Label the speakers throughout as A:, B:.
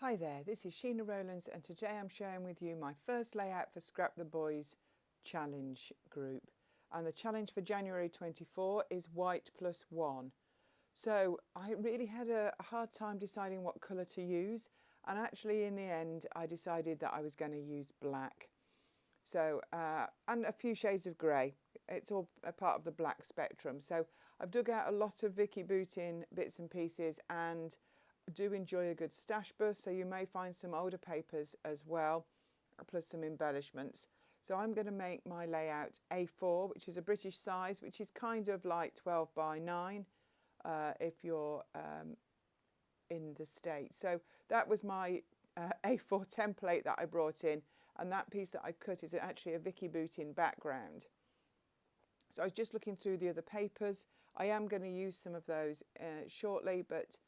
A: Hi there, this is Sheena Rowlands and today I'm sharing with you my first layout for Scrap the Boys challenge group. And the challenge for January 24 is white plus one. So I really had a hard time deciding what colour to use, and actually in the end I decided that I was going to use black. So and a few shades of grey. It's all a part of the black spectrum. So I've dug out a lot of Vicki Boutin bits and pieces, and do enjoy a good stash bust, so you may find some older papers as well, plus some embellishments. So I'm going to make my layout A4, which is a British size, which is kind of like 12 by 9 if you're in the States. So that was my A4 template that I brought in, and that piece that I cut is actually a Vicki Boutin background. So I was just looking through the other papers. I am going to use some of those shortly, but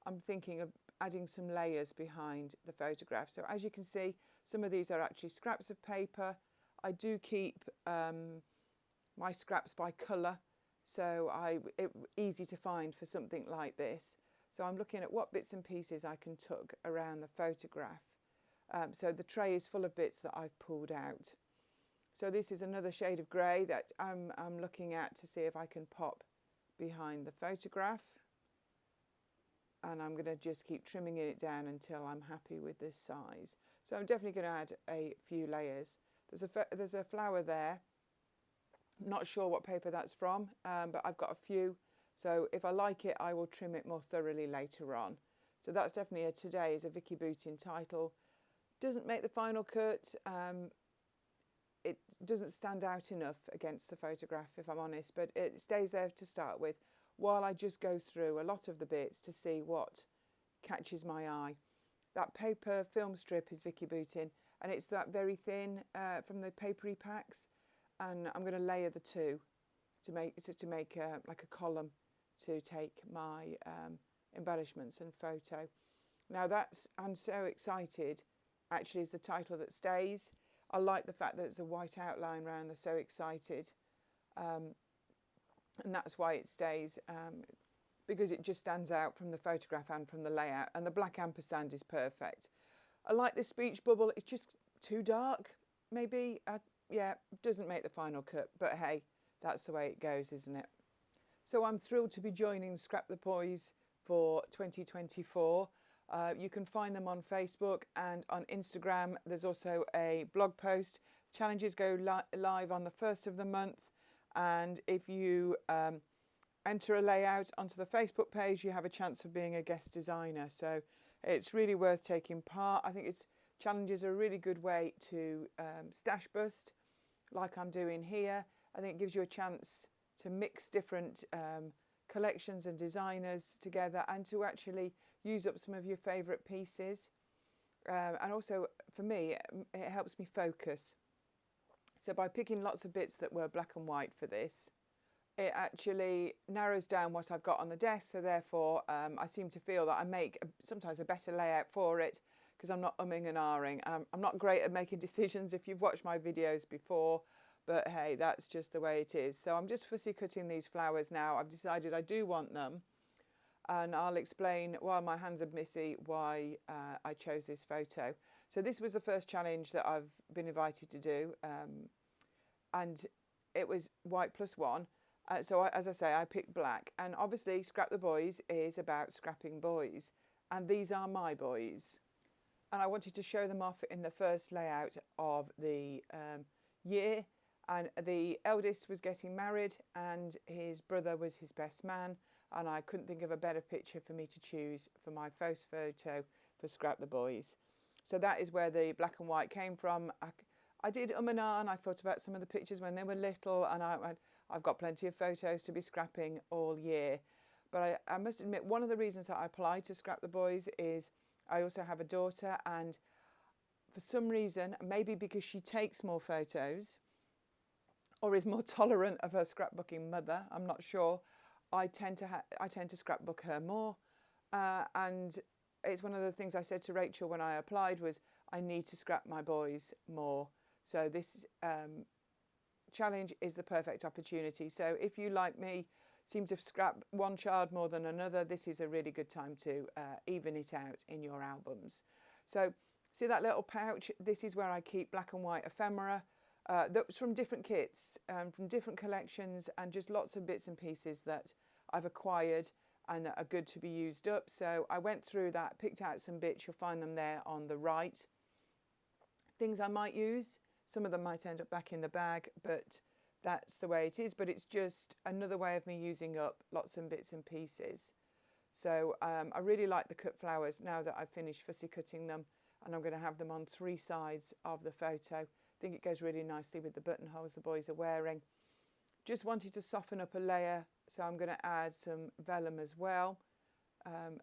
A: I'm thinking of adding some layers behind the photograph. So as you can see, some of these are actually scraps of paper. I do keep my scraps by colour, so it's easy to find for something like this. So I'm looking at what bits and pieces I can tuck around the photograph. So the tray is full of bits that I've pulled out. So this is another shade of grey that I'm looking at to see if I can pop behind the photograph. And I'm going to just keep trimming it down until I'm happy with this size. So I'm definitely going to add a few layers. There's a flower there. I'm not sure what paper that's from, but I've got a few. So if I like it, I will trim it more thoroughly later on. So that's definitely today is a Vicki Boutin title. Doesn't make the final cut. It doesn't stand out enough against the photograph, if I'm honest, but it stays there to start with, while I just go through a lot of the bits to see what catches my eye. That paper film strip is Vicki Boutin, and it's that very thin from the papery packs, and I'm going to layer the two to make like a column to take my embellishments and photo. Now I'm so excited, actually is the title that stays. I like the fact that there's a white outline around the so excited. And that's why it stays, because it just stands out from the photograph and from the layout, and the black ampersand is perfect. I like this speech bubble. It's just too dark, maybe. Yeah, doesn't make the final cut, but hey, that's the way it goes, isn't it? So I'm thrilled to be joining Scrap the Boys for 2024. You can find them on Facebook and on Instagram. There's also a blog post. Challenges go live on the 1st of the month. And if you enter a layout onto the Facebook page, you have a chance of being a guest designer. So it's really worth taking part. I think challenges are a really good way to stash bust, like I'm doing here. I think it gives you a chance to mix different collections and designers together, and to actually use up some of your favourite pieces. And also, for me, it helps me focus. So by picking lots of bits that were black and white for this, it actually narrows down what I've got on the desk. So therefore, I seem to feel that I make sometimes a better layout for it, because I'm not umming and ahhing. I'm not great at making decisions if you've watched my videos before, but hey, that's just the way it is. So I'm just fussy cutting these flowers now. I've decided I do want them, and I'll explain, while my hands are messy, why I chose this photo. So this was the first challenge that I've been invited to do, and it was white plus one. So as I say, I picked black, and obviously Scrap the Boys is about scrapping boys, and these are my boys. And I wanted to show them off in the first layout of the year. And the eldest was getting married, and his brother was his best man, and I couldn't think of a better picture for me to choose for my first photo for Scrap the Boys. So that is where the black and white came from. I did and ah, and I thought about some of the pictures when they were little, and I've got plenty of photos to be scrapping all year. But I must admit, one of the reasons that I applied to Scrap the Boys is I also have a daughter, and for some reason, maybe because she takes more photos or is more tolerant of her scrapbooking mother, I'm not sure, I tend to scrapbook her more. And it's one of the things I said to Rachel when I applied was, I need to scrap my boys more. So this challenge is the perfect opportunity. So if you, like me, seem to scrap one child more than another, this is a really good time to even it out in your albums. So see that little pouch? This is where I keep black and white ephemera. That's from different kits, from different collections, and just lots of bits and pieces that I've acquired and that are good to be used up. So I went through that, picked out some bits. You'll find them there on the right. Things I might use, some of them might end up back in the bag, but that's the way it is. But it's just another way of me using up lots of bits and pieces. So I really like the cut flowers now that I've finished fussy cutting them, and I'm going to have them on 3 sides of the photo. I think it goes really nicely with the buttonholes the boys are wearing. Just wanted to soften up a layer, so I'm going to add some vellum as well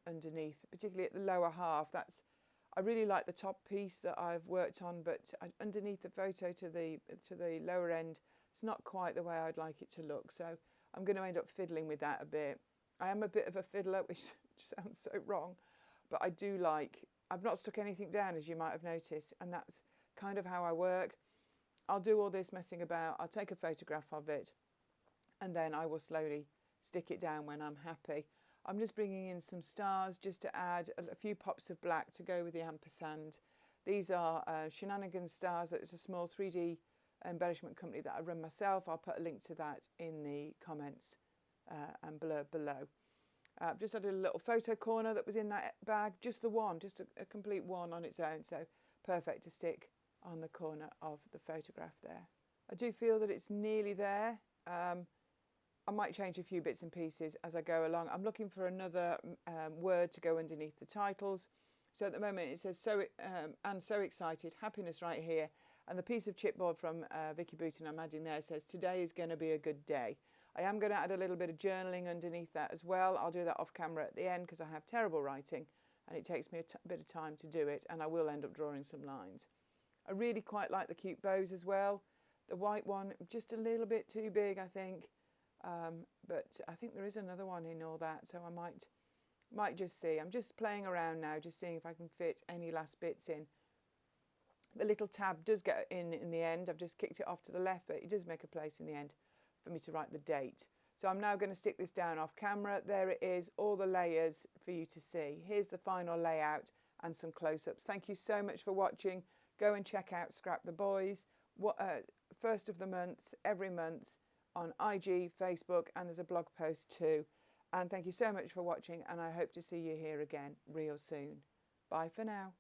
A: underneath, particularly at the lower half. I really like the top piece that I've worked on, but underneath the photo to the lower end, it's not quite the way I'd like it to look. So I'm going to end up fiddling with that a bit. I am a bit of a fiddler, which sounds so wrong, but I do like, I've not stuck anything down, as you might have noticed, and that's kind of how I work. I'll do all this messing about, I'll take a photograph of it, and then I will slowly stick it down when I'm happy. I'm just bringing in some stars just to add a few pops of black to go with the ampersand. These are Shenanigans stars. It's a small 3D embellishment company that I run myself. I'll put a link to that in the comments and blurb below. I've just added a little photo corner that was in that bag, just the one, just a complete one on its own, so perfect to stick on the corner of the photograph there. I do feel that it's nearly there. I might change a few bits and pieces as I go along. I'm looking for another word to go underneath the titles. So at the moment it says and so excited, happiness right here. And the piece of chipboard from Vicki Boutin I'm adding there says today is going to be a good day. I am going to add a little bit of journaling underneath that as well. I'll do that off camera at the end because I have terrible writing and it takes me a bit of time to do it, and I will end up drawing some lines. I really quite like the cute bows as well. The white one, just a little bit too big, I think. But I think there is another one in all that, so I might just see. I'm just playing around now, just seeing if I can fit any last bits in. The little tab does get in the end. I've just kicked it off to the left, but it does make a place in the end for me to write the date. So I'm now going to stick this down off camera. There it is, all the layers for you to see. Here's the final layout and some close-ups. Thank you so much for watching. Go and check out Scrap the Boys, first of the month, every month, on IG, Facebook, and there's a blog post too. And thank you so much for watching, and I hope to see you here again real soon. Bye for now.